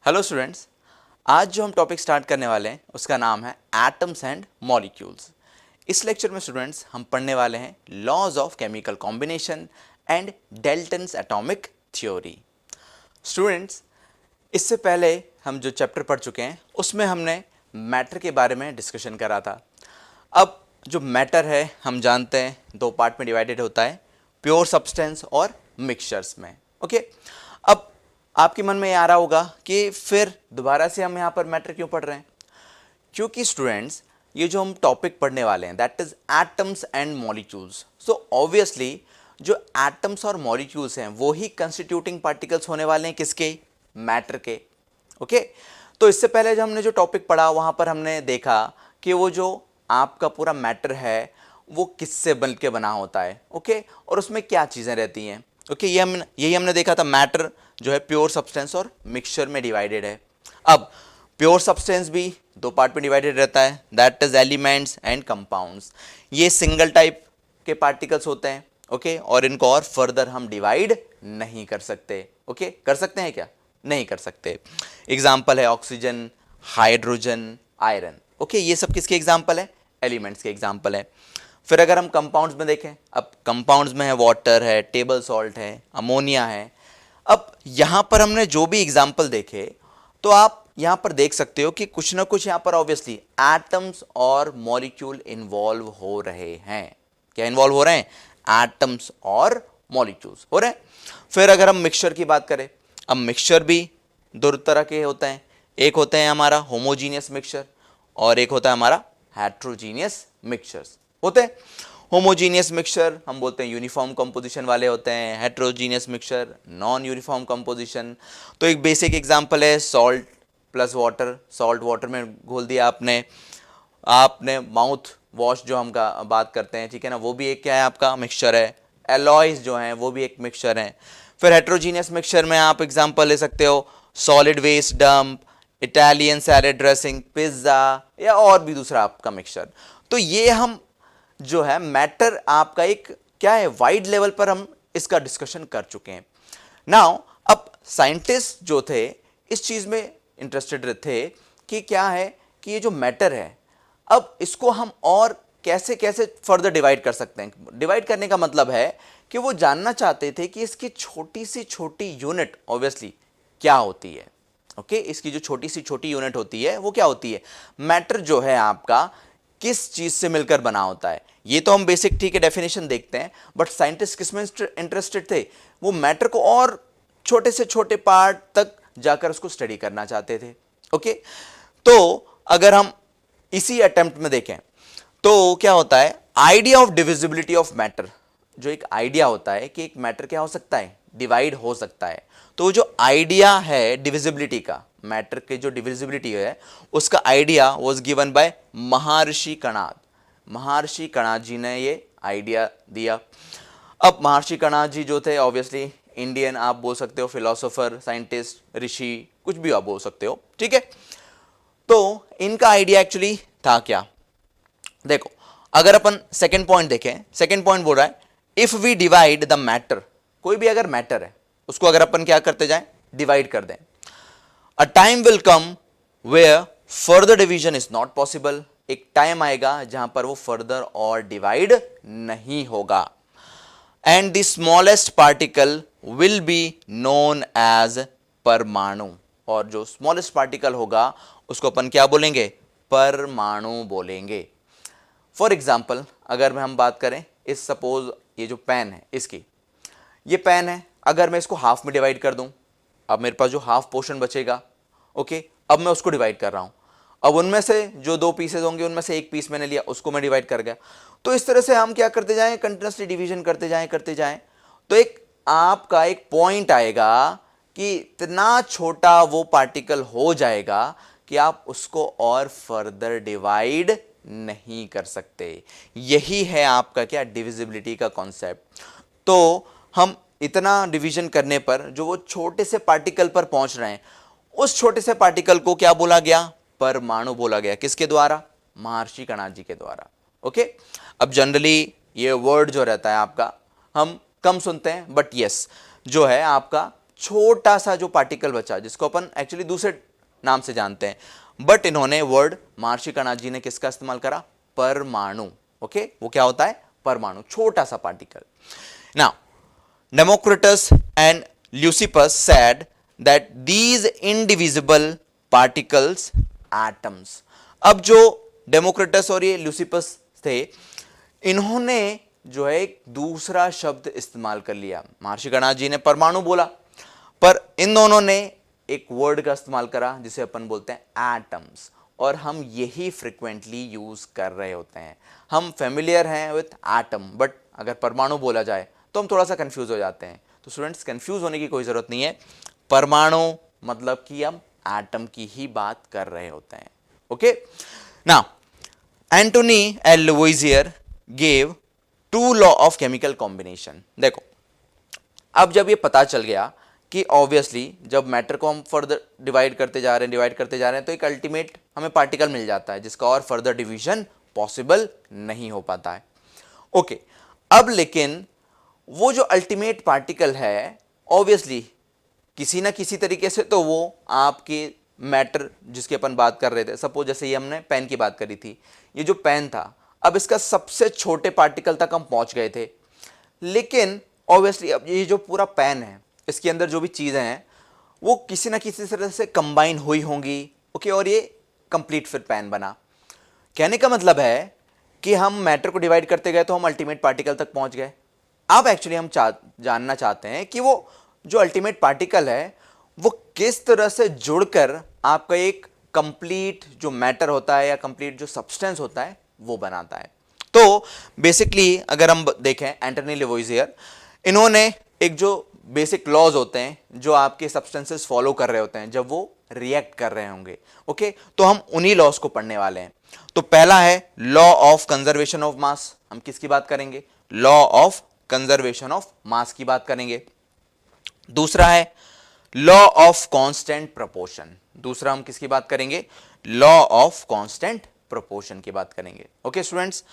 Hello students, आज जो हम टॉपिक स्टार्ट करने वाले हैं उसका नाम है एटम्स एंड मॉलिक्यूल्स। इस लेक्चर में स्टूडेंट्स हम पढ़ने वाले हैं laws of chemical combination and Dalton's atomic theory. Students, इससे पहले हम जो चैप्टर पढ़ चुके हैं उसमें हमने मैटर के बारे में डिस्कशन करा था। अब जो मैटर है हम जानते हैं दो पार्ट में डिवाइडेड होता है, प्योर सब्सटेंस और मिक्सचर्स में। ओके, अब आपके मन में ये आ रहा होगा कि फिर दोबारा से हम यहाँ पर मैटर क्यों पढ़ रहे हैं? क्योंकि स्टूडेंट्स, ये जो हम टॉपिक पढ़ने वाले हैं that is atoms and molecules. So obviously जो एटम्स और मॉलिक्यूल्स हैं वो ही कंस्टिट्यूटिंग पार्टिकल्स होने वाले हैं किसके? मैटर के। ओके, तो इससे पहले जब हमने जो टॉपिक पढ़ा वहाँ पर हमने देखा कि वो जो आपका पूरा मैटर है वो किससे बन के बना होता है। ओके, और उसमें क्या चीज़ें रहती हैं। ओके, यही हमने देखा था, मैटर जो है प्योर सब्सटेंस और मिक्सचर में डिवाइडेड है। अब प्योर सब्सटेंस भी दो पार्ट में डिवाइडेड रहता है, that is elements and compounds. ये सिंगल टाइप के पार्टिकल्स होते हैं। ओके, और इनको और फर्दर हम डिवाइड नहीं कर सकते। ओके, कर सकते हैं क्या? नहीं कर सकते। एग्जाम्पल है ऑक्सीजन, हाइड्रोजन, आयरन। ओके, ये सब किसके एग्जाम्पल है? एलिमेंट्स के एग्जाम्पल है। फिर अगर हम कंपाउंड्स में देखें, अब कंपाउंड्स में है वाटर है, टेबल सॉल्ट है, अमोनिया है। अब यहां पर हमने जो भी एग्जाम्पल देखे तो आप यहां पर देख सकते हो कि कुछ ना कुछ यहां पर ऑब्वियसली एटम्स और मॉलिक्यूल इन्वॉल्व हो रहे हैं। क्या इन्वॉल्व हो रहे हैं? एटम्स और मॉलिक्यूल्स हो रहे हैं। फिर अगर हम मिक्सचर की बात करें, अब मिक्सचर भी दो तरह के होते हैं। एक होते हैं हमारा होमोजीनियस मिक्सचर और एक होता है हमारा हेट्रोजीनियस मिक्सचर्स होते हैं। होमोजीनियस मिक्सचर हम बोलते हैं यूनिफॉर्म कंपोजिशन वाले होते हैं, heterogeneous mixture non uniform composition. तो एक बेसिक एग्जांपल है salt plus water. Salt water में घोल दिया आपने माउथ वॉश जो हम का बात करते हैं, ठीक है ना, वो भी एक क्या है आपका मिक्सचर है। एलॉयज जो हैं वो भी एक मिक्सचर है। फिर हेट्रोजीनियस मिक्सचर में आप एग्जांपल ले सकते हो solid waste dump, Italian salad dressing, pizza या और भी दूसरा आपका मिक्सचर। तो ये हम जो है मैटर आपका एक क्या है, वाइड लेवल पर हम इसका डिस्कशन कर चुके हैं। नाउ अब साइंटिस्ट जो थे इस चीज में इंटरेस्टेड थे कि क्या है कि ये जो मैटर है अब इसको हम और कैसे कैसे फर्दर डिवाइड कर सकते हैं। डिवाइड करने का मतलब है कि वो जानना चाहते थे कि इसकी छोटी सी छोटी यूनिट ऑब्वियसली क्या होती है। ओके, इसकी जो छोटी सी छोटी यूनिट होती है वो क्या होती है? मैटर जो है आपका किस चीज से मिलकर बना होता है। ये तो हम बेसिक ठीक है डेफिनेशन देखते हैं, बट साइंटिस्ट किस में इंटरेस्टेड थे? वो मैटर को और छोटे से छोटे पार्ट तक जाकर उसको स्टडी करना चाहते थे। ओके, तो अगर हम इसी अटेम्प्ट में देखें तो क्या होता है, idea of divisibility of matter. जो एक आइडिया होता है कि एक मैटर क्या हो सकता है, डिवाइड हो सकता है। तो जो आइडिया है डिविजिबिलिटी का, मैटर के जो डिविजिबिलिटी है उसका आइडिया वाज गिवन बाय महर्षि कणाद। महर्षि कणाद जी ने ये आइडिया दिया। अब महर्षि कणाद जी जो थे ऑब्वियसली इंडियन आप बोल सकते हो, फिलोसोफर, साइंटिस्ट, ऋषि, कुछ भी आप बोल सकते हो, ठीक है। तो इनका आइडिया एक्चुअली था क्या? देखो, अगर अपन सेकंड पॉइंट देखें, सेकंड पॉइंट बोल रहा है if we divide the matter, कोई भी अगर मैटर है उसको अगर अपन क्या करते जाएं, डिवाइड कर दें, a time will come where further division is not possible. एक टाइम आएगा जहां पर वो फर्दर और डिवाइड नहीं होगा। And the smallest particle will be known as परमाणु, और जो स्मॉलेस्ट पार्टिकल होगा उसको अपन क्या बोलेंगे? परमाणु बोलेंगे। फॉर एग्जाम्पल अगर हम बात करें, इस सपोज ये जो पेन है इसकी, ये पेन है, अगर मैं इसको हाफ में डिवाइड कर दूं, अब मेरे पास जो हाफ पोर्शन बचेगा, ओके, अब मैं उसको डिवाइड कर रहा हूं। अब उनमें से जो दो पीसेज होंगे उनमें से एक पीस मैंने लिया, उसको मैं डिवाइड कर गया। तो इस तरह से हम क्या करते जाएं, कंटिन्यूसली डिवीजन करते जाएं तो एक आपका एक पॉइंट आएगा कि इतना छोटा वो पार्टिकल हो जाएगा कि आप उसको और फर्दर डिवाइड नहीं कर सकते। यही है आपका क्या, डिविजिबिलिटी का कॉन्सेप्ट। तो हम इतना डिवीजन करने पर जो वो छोटे से पार्टिकल पर पहुंच रहे हैं, उस छोटे से पार्टिकल को क्या बोला गया? परमाणु बोला गया। किसके द्वारा? महर्षि कणाद जी के द्वारा। ओके, अब जनरली ये वर्ड जो रहता है आपका हम कम सुनते हैं, बट यस जो है आपका छोटा सा जो पार्टिकल बचा, जिसको अपन एक्चुअली दूसरे नाम से जानते हैं, बट इन्होंने वर्ड महर्षि कणाद जी ने किसका इस्तेमाल करा? परमाणु। ओके, वो क्या होता है? परमाणु, छोटा सा particle. Now Democritus and Leucippus said that these indivisible particles atoms। अब जो डेमोक्रिटस और ये ल्यूसिपस थे, इन्होंने जो है एक दूसरा शब्द इस्तेमाल कर लिया। महर्षि कणाद जी ने परमाणु बोला, पर इन दोनों ने एक वर्ड का इस्तेमाल करा जिसे अपन बोलते हैं एटम्स, और हम यही फ्रिक्वेंटली यूज कर रहे होते हैं। हम फेमिलियर हैं विथ एटम, बट अगर परमाणु बोला जाए तो हम थोड़ा सा कंफ्यूज हो जाते हैं। तो स्टूडेंट्स, कंफ्यूज होने की कोई जरूरत नहीं है। परमाणु मतलब कि हम एटम की ही बात कर रहे होते हैं। Okay, now Antoine L Lavoisier gave 2 law of chemical combination. देखो, अब जब ये पता चल गया कि ऑब्वियसली जब मैटर को हम फर्दर डिवाइड करते जा रहे हैं तो एक अल्टीमेट हमें पार्टिकल मिल जाता है जिसका और फर्दर डिवीजन पॉसिबल नहीं हो पाता है। ओके, अब लेकिन वो जो अल्टीमेट पार्टिकल है, ऑब्वियसली किसी ना किसी तरीके से तो वो आपके मैटर जिसकी अपन बात कर रहे थे, सपोज जैसे ये हमने पेन की बात करी थी, ये जो पेन था, अब इसका सबसे छोटे पार्टिकल तक हम पहुंच गए थे, लेकिन ऑब्वियसली अब ये जो पूरा पेन है, इसके अंदर जो भी चीज़ें हैं वो किसी ना किसी तरह से कंबाइन हुई होंगी। ओके, और ये कंप्लीट फिर पेन बना। कहने का मतलब है कि हम मैटर को डिवाइड करते गए तो हम अल्टीमेट पार्टिकल तक पहुंच गए। अब एक्चुअली हम जानना चाहते हैं कि वो जो अल्टीमेट पार्टिकल है वो किस तरह से जुड़कर आपका एक कंप्लीट जो मैटर होता है या कंप्लीट जो सब्सटेंस होता है वो बनाता है। तो बेसिकली अगर हम देखें, एंटोनी लेवोइजियर, इन्होंने एक जो बेसिक लॉज होते हैं जो आपके सब्सटेंसेस फॉलो कर रहे होते हैं जब वो रिएक्ट कर रहे होंगे। ओके, तो हम उन्हीं लॉज को पढ़ने वाले हैं। तो पहला है law of conservation of mass. हम किसकी बात करेंगे? Law of conservation of mass की बात करेंगे। दूसरा है लॉ ऑफ कांस्टेंट प्रोपोर्शन। दूसरा हम किसकी बात करेंगे? लॉ ऑफ कांस्टेंट प्रोपोर्शन की बात करेंगे। Okay students,